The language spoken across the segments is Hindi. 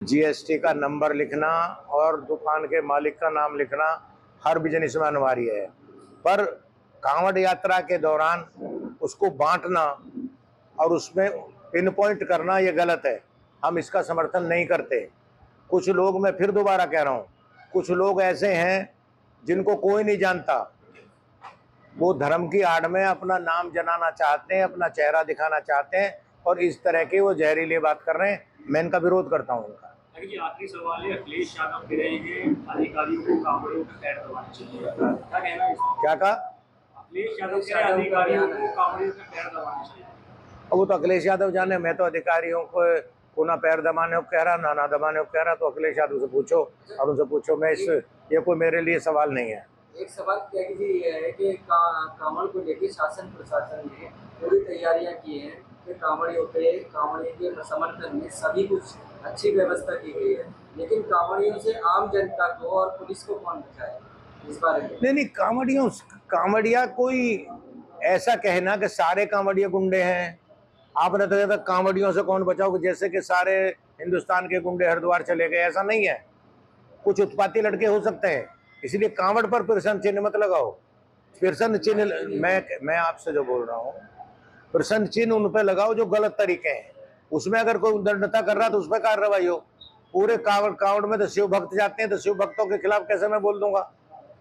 जीएसटी का नंबर लिखना और दुकान के मालिक का नाम लिखना हर बिजनेस में अनिवार्य है, पर कांवड़ यात्रा के दौरान उसको बांटना और उसमें पिन पॉइंट करना ये गलत है। हम इसका समर्थन नहीं करते। कुछ लोग, मैं फिर दोबारा कह रहा हूँ, कुछ लोग ऐसे हैं जिनको कोई नहीं जानता, वो धर्म की आड़ में अपना नाम जनाना चाहते हैं, अपना चेहरा दिखाना चाहते हैं और इस तरह की वो जहरीली बात कर रहे हैं। मैं इनका विरोध करता हूँ उनका। आखिरी सवाल है, अखिलेश यादव कह रहे हैं अधिकारियों को कांवड़ियों का पैर दबाना चाहिए, क्या कहना है? क्या कहा? अखिलेश यादव कह रहे हैं अधिकारियों को कांवड़ियों का पैर दबाना चाहिए। वो तो अखिलेश यादव जाने, मैं तो अधिकारियों को ना पैर दबाने को कह रहा, ना दबाने को कह रहा। तो अखिलेश यादव से पूछो और उनसे पूछो। मैं ये कोई मेरे लिए सवाल नहीं है। एक सवाल क्या है कि कांवड़ को लेकर शासन प्रशासन ने पूरी तैयारियां की हैं कि कांवड़ियों के समर्थन में सभी कुछ अच्छी व्यवस्था की गई है, लेकिन कांवड़ियों से आम जनता को और पुलिस को कौन बचाए इस बारे में? नहीं, कांवड़िया कोई ऐसा कहना कि सारे कांवड़िया गुंडे हैं। आपने तो कहता कांवड़ियों से कौन बचाओ, जैसे कि सारे हिंदुस्तान के गुंडे हरिद्वार चले गए, ऐसा नहीं है। कुछ उत्पाती लड़के हो सकते हैं, इसलिए कांवड़ पर प्रश्न चिन्ह मत लगाओ। प्रश्न चिन्ह मैं आपसे जो बोल रहा हूँ, प्रश्न चिन्ह उन पे लगाओ जो गलत तरीके हैं। उसमें अगर कोई उद्दंडता कर रहा है तो उस पर कार्रवाई हो। पूरे कांवड़ में तो शिव भक्त जाते हैं, तो शिव भक्तों के खिलाफ कैसे मैं बोल दूंगा?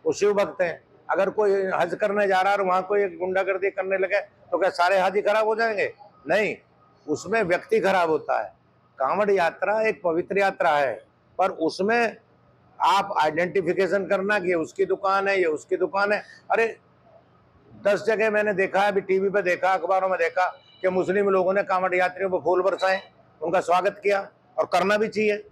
वो शिव भक्त हैं। अगर कोई हज करने जा रहा है और वहां कोई गुंडागर्दी करने लगे तो क्या सारे हाजी खराब हो जाएंगे? नहीं, उसमें व्यक्ति खराब होता है। कांवड़ यात्रा एक पवित्र यात्रा है, पर उसमें आप आइडेंटिफिकेशन करना कि ये उसकी दुकान है, ये उसकी दुकान है। अरे 10 जगह मैंने देखा है, अभी टीवी पे देखा, अखबारों में देखा कि मुस्लिम लोगों ने कांवड़ यात्रियों पर फूल बरसाए, उनका स्वागत किया, और करना भी चाहिए।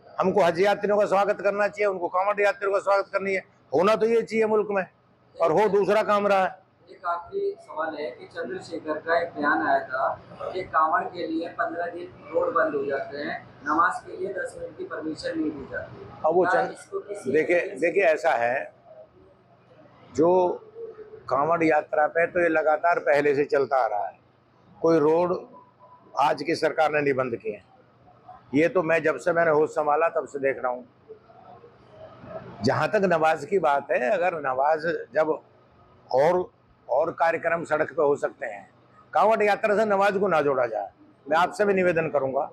हमको हज यात्रियों का स्वागत करना चाहिए, उनको कांवड़ यात्रियों का स्वागत करनी है। होना तो ये चाहिए मुल्क में, और हो दूसरा काम रहा है। एक आखिरी सवाल है कि चंद्रशेखर का एक बयान आया था कि कांवड़ के लिए 15 दिन रोड बंद हो जाते हैं, नमाज के लिए 10 मिनट की परमिशन नहीं दी जाती। अब वो देखिए ऐसा है, जो कांवड़ यात्रा पे तो ये लगातार पहले से चलता आ रहा है। कोई रोड आज की सरकार ने नहीं बंद किए। ये तो मैं जब से मैंने होश संभाला तब से देख रहा हूँ। जहां तक नमाज की बात है, अगर नमाज जब और कार्यक्रम सड़क पे हो सकते हैं, कांवड़ यात्रा से नमाज को ना जोड़ा जाए। मैं आपसे भी निवेदन करूंगा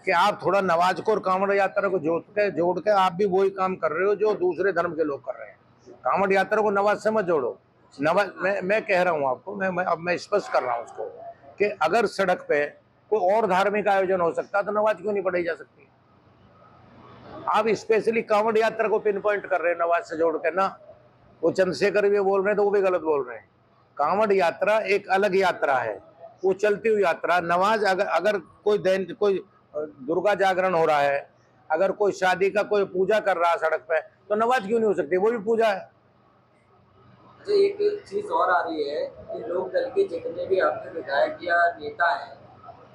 कि आप थोड़ा नमाज को और कांवड़ यात्रा को जोड़ के आप भी वही काम कर रहे हो जो दूसरे धर्म के लोग कर रहे हैं। कांवड़ यात्रा को नमाज से मत जोड़ो। नमाज मैं कह रहा हूँ आपको, मैं स्पष्ट कर रहा हूँ उसको कि अगर सड़क पे कोई और धार्मिक आयोजन हो सकता तो नमाज क्यों नहीं पढ़ी जा सकती? आप स्पेशली कांवड़ यात्रा को पिन पॉइंट कर रहे हैं नमाज से जोड़ के ना। वो चंद्रशेखर भी बोल रहे हैं तो वो भी गलत बोल रहे हैं। कांवड़ यात्रा एक अलग यात्रा है, वो चलती हुई यात्रा। नमाज अगर कोई दुर्गा जागरण हो रहा है, अगर कोई शादी का कोई पूजा कर रहा है सड़क पे, तो नमाज क्यों नहीं हो सकती? वो भी पूजा है। एक चीज और आ रही है कि लोक दल के जितने भी आपके विधायक या नेता हैं,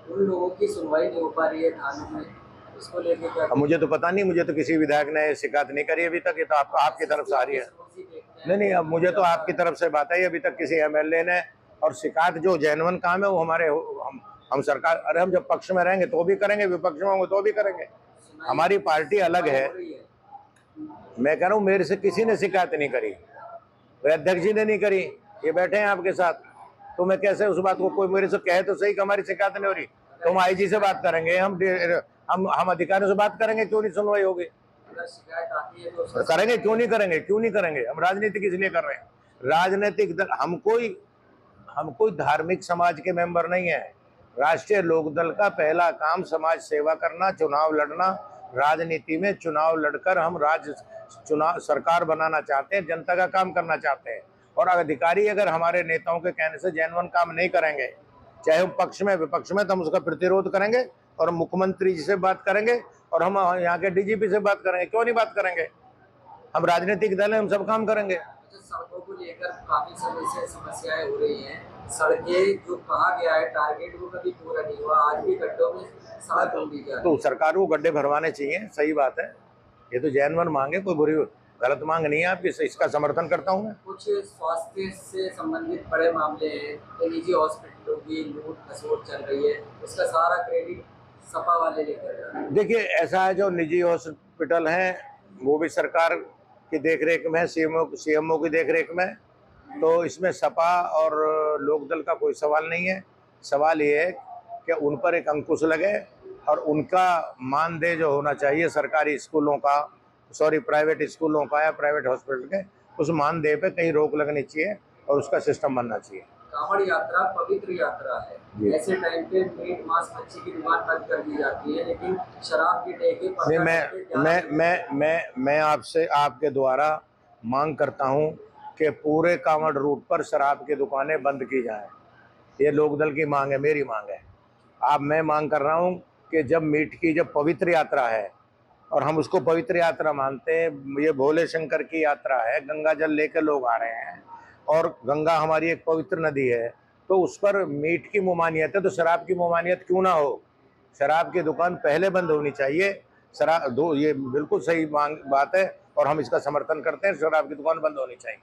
उन लोगों की सुनवाई नहीं हो पा रही है थानों में, इसको लेकर क्या? मुझे तो पता नहीं, मुझे तो किसी विधायक ने शिकायत नहीं करी अभी तक। ये तो आपकी तरफ से आ रही है। नहीं, अब मुझे तो आपकी तरफ से बात आई, अभी तक किसी एमएलए ने। और शिकायत जो जेन्युइन काम है वो हम सरकार, अरे हम जब पक्ष में रहेंगे तो भी करेंगे, विपक्ष में होंगे तो भी करेंगे। हमारी पार्टी अलग है। मैं कह रहा हूँ मेरे से किसी ने शिकायत नहीं करी, अध्यक्ष जी ने नहीं करी, ये बैठे हैं आपके साथ। तो मैं कैसे उस बात को, कोई मेरे से कहे तो सही कि हमारी शिकायत नहीं हो रही, तो हम आईजी से बात करेंगे, हम अधिकारियों से बात करेंगे, क्यों नहीं सुनवाई होगी? शिकायत आती है तो करेंगे, क्यों नहीं करेंगे? क्यों नहीं करेंगे? हम राजनीति किस लिए कर रहे हैं? राजनीतिक दल, हम कोई धार्मिक समाज के मेंबर नहीं है। राष्ट्रीय लोकदल का पहला काम समाज सेवा करना, चुनाव लड़ना। राजनीति में चुनाव लड़कर हम चुनाव सरकार बनाना चाहते हैं, जनता का काम करना चाहते हैं। और अधिकारी अगर हमारे नेताओं के कहने से जेन्युइन काम नहीं करेंगे, चाहे हम पक्ष में विपक्ष में, तो हम उसका प्रतिरोध करेंगे और मुख्यमंत्री जी से बात करेंगे और हम यहाँ के डीजीपी से बात करेंगे। क्यों नहीं बात करेंगे? हम राजनीतिक दल हैं, हम सब काम करेंगे। सड़कों को लेकर काफी समय से समस्याएं हो रही हैं। सड़कें जो कहा गया है टारगेट, वो कभी पूरा नहीं हुआ। आज भी गड्ढों में सड़क ढूंढी जा रही है। तो सरकार को गड्ढे भरवाने चाहिए, सही बात है। ये तो जेन्युइन मांग है, कोई बुरी गलत मांग नहीं है आपकी, इसका समर्थन करता हूँ मैं। कुछ स्वास्थ्य से संबंधित बड़े मामले हैं, निजी हॉस्पिटलों की लूट खसोट चल रही है, उसका सारा क्रेडिट सपा वाले लेकर जा रहे हैं। देखिए ऐसा है, जो निजी हॉस्पिटल हैं वो भी सरकार की देखरेख में है, सीएमओ की देखरेख में, तो इसमें सपा और लोकदल का कोई सवाल नहीं है। सवाल ये है कि उन पर एक अंकुश लगे और उनका मानदेय जो होना चाहिए सरकारी स्कूलों का, प्राइवेट स्कूलों का या प्राइवेट हॉस्पिटल के, उस मानदेय पे कहीं रोक लगनी चाहिए और उसका सिस्टम बनना चाहिए। कांवड़ यात्रा पवित्र यात्रा जी। है, ऐसे टाइम पे मीट मांस मच्छी की दुकान बंद कर दी जाती है, लेकिन शराब की ठेके नहीं, मैं आपसे आपके द्वारा मांग करता हूं कि पूरे कांवड़ रूट पर शराब की दुकानें बंद की जाएं। ये लोकदल की मांग है, मेरी मांग है। मैं मांग कर रहा हूं कि जब पवित्र यात्रा है और हम उसको पवित्र यात्रा मानते हैं, ये भोले शंकर की यात्रा है, गंगा जल लेकर लोग आ रहे हैं और गंगा हमारी एक पवित्र नदी है, तो उस पर मीट की ममानियत है, तो शराब की ममानियत क्यों ना हो। शराब की दुकान पहले बंद होनी चाहिए। ये बिल्कुल सही बात है और हम इसका समर्थन करते हैं। शराब की दुकान बंद होनी चाहिए।